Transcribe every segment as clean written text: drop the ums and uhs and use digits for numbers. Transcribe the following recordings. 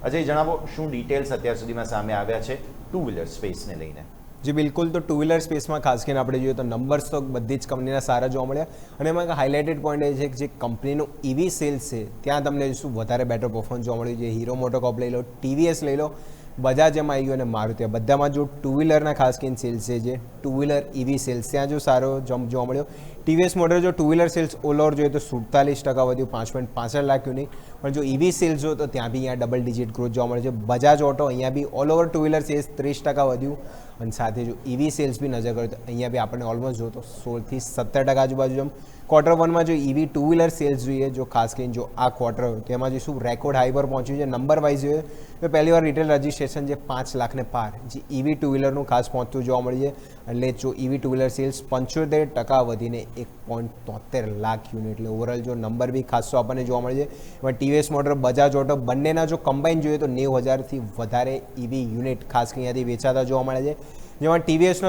અજય, જણાવો શું ડિટેલ્સ અત્યાર સુધીમાં સામે આવ્યા છે ટુ વ્હીલર સ્પેસને લઈને? જી બિલકુલ, તો ટુ વ્હીલર સ્પેસમાં ખાસ કરીને આપણે જોઈએ તો નંબર્સ તો બધી જ કંપનીના સારા જોવા મળ્યા અને એમાં હાઇલાઇટેડ પોઈન્ટ એ છે કે જે કંપનીનું EV સેલ્સ છે ત્યાં તમને શું વધારે બેટર પરફોર્મન્સ જોવા મળ્યું છે. હીરો મોટોકોર્પ લઈ લો, TVS લઈ લો, બજાજ એમાં આવી ગયું અને મારુતિ, બધામાં જો ટુ વ્હીલરના ખાસ કરીને સેલ્સ છે, જે ટુ વ્હીલર EV સેલ્સ ત્યાં જો સારો જમ્પ જોવા મળ્યો. TVS મોટર જો two wheeler sales all over જોઈએ તો 47% વધ્યું, 5.65 લાખ યુનિટ. પણ જો EV સેલ્સ જો તો ત્યાં બી અહીંયા ડબલ ડિજિટ ગ્રોથ જોવા મળે છે. બજાજ ઓટો અહીંયા બી all over two wheeler sales 30% વધ્યું અને સાથે જો EV સેલ્સ બી નજર કરીએ તો અહીંયા બી આપણને ઓલમોસ્ટ જો તો 16 થી 17% આજુબાજુ જેમ Q1માં જો EV ટુ વ્હીલર સેલ્સ જોઈએ, જો ખાસ કરીને જો આ ક્વાર્ટર તેમાં જો શું રેકોર્ડ હાઈ પર પહોંચ્યું છે. નંબર વાઇઝ જોઈએ તો પહેલી વાર રિટેલ રજિસ્ટ્રેશન જે 5 લાખને પાર જે EV ટુ વ્હીલરનું ખાસ પહોંચતું જોવા મળી છે. એટલે જો EV ટુ વ્હીલર સેલ્સ 75% વધીને 1.73 લાખ યુનિટ, એટલે ઓવરઓલ જો નંબર બી ખાસો આપણને જોવા મળે છે. એમાં TVS મોટર, બજાજ ઓટો બંનેના જો કમ્બાઈન જોઈએ તો 90,000થી વધારે EV યુનિટ ખાસ કરીને અહીંયાથી વેચાતા જોવા મળે છે. જેમાં TVSનો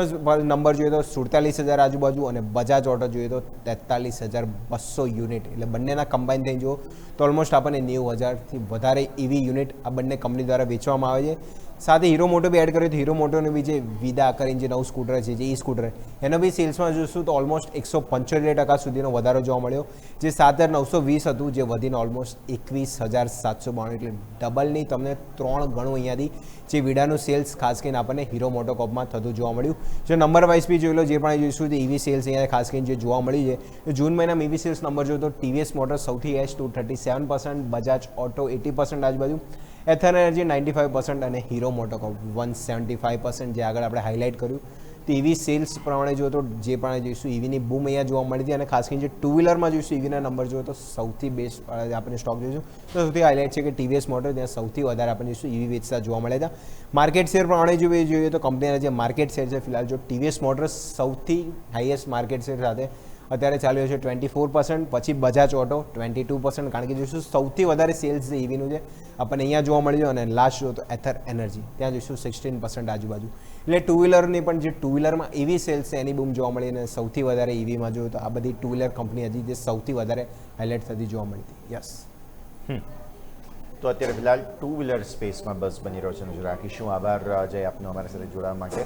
નંબર જોઈએ તો 47,000 આજુબાજુ અને બજાજ ઓટો જોઈએ તો 43,200 યુનિટ, એટલે બંનેના કમ્બાઈન થઈને જુઓ તો ઓલમોસ્ટ આપણને 90,000થી વધારે EV યુનિટ આ બંને કંપની દ્વારા વેચવામાં આવે છે. સાથે હીરો મોટો બી એડ કર્યો તો હીરો મોટોનું બી જે વિદા કરીને જે નવું સ્કૂટર છે, જે સ્કૂટર, એનો બી સેલ્સમાં જોઈશું તો ઓલમોસ્ટ 175% સુધીનો વધારો જોવા મળ્યો. જે 7,920 હતું જે વધીને ઓલમોસ્ટ 21,792, એટલે ડબલની તમને 3 ગણું અહીંયાથી જે વિડાનું સેલ્સ ખાસ કરીને આપણને હીરો મોટોકોર્પમાં થતું જોવા મળ્યું. જો નંબર વાઇઝ બી જોઈ લો, જે પણ જોઈશું તો EV સેલ્સ અહીંયા ખાસ કરીને જે જોવા મળી છે, તો જૂન મહિનામાં EV સેલ્સ નંબર જોઈએ તો TVS મોટર સૌથી એચ 37%, બજાજ ઓટો 80% આજુબાજુ, એથર એનર્જી 95% અને હીરો મોટોકોર્પ 175%, જે આગળ આપણે હાઇલાઇટ કર્યું. તો EV સેલ્સ પ્રમાણે જોઈએ તો જે પણ જોઈશું EVની બૂમ અહીંયા જોવા મળી હતી અને ખાસ કરીને જે ટુ વ્હીલરમાં જોઈશું EVના નંબર જોઈએ તો સૌથી બેસ્ટ આપણે સ્ટોક જોઈશું તો સૌથી હાઇલાઇટ છે કે TVS મોટર, ત્યાં સૌથી વધારે આપણે જોઈશું EV વેચતા જોવા મળ્યા હતા. માર્કેટ શેર પ્રમાણે જોઈએ તો કંપનીના જે માર્કેટ શેર છે, ફિલહાલ જો TVS મોટર સૌથી હાઈએસ્ટ માર્કેટ શેર સાથે અત્યારે ચાલ્યો છે 24%, પછી બજાજ ઓટો 22%, કારણ કે જોઈશું સૌથી વધારે સેલ્સ જે EVનું છે આપણને અહીંયા જોવા મળી અને લાસ્ટ જો તો એથર એનર્જી, ત્યાં જોઈશું 16% આજુબાજુ. એટલે ટુ વ્હીલરની પણ જે ટુ વ્હીલરમાં EV સેલ્સ છે એની બૂમ જોવા મળી અને સૌથી વધારે EVમાં જોયું તો આ બધી ટુ વ્હીલર કંપની હતી જે સૌથી વધારે હાઇલાઇટ થતી જોવા મળી હતી. યસ, તો અત્યારે ફિલહાલ ટુ વ્હીલર સ્પેસમાં બસ બની રહ્યો છે. નજર રાખીશું. આભાર અજય આપનો અમારા સાથે જોડાવા માટે.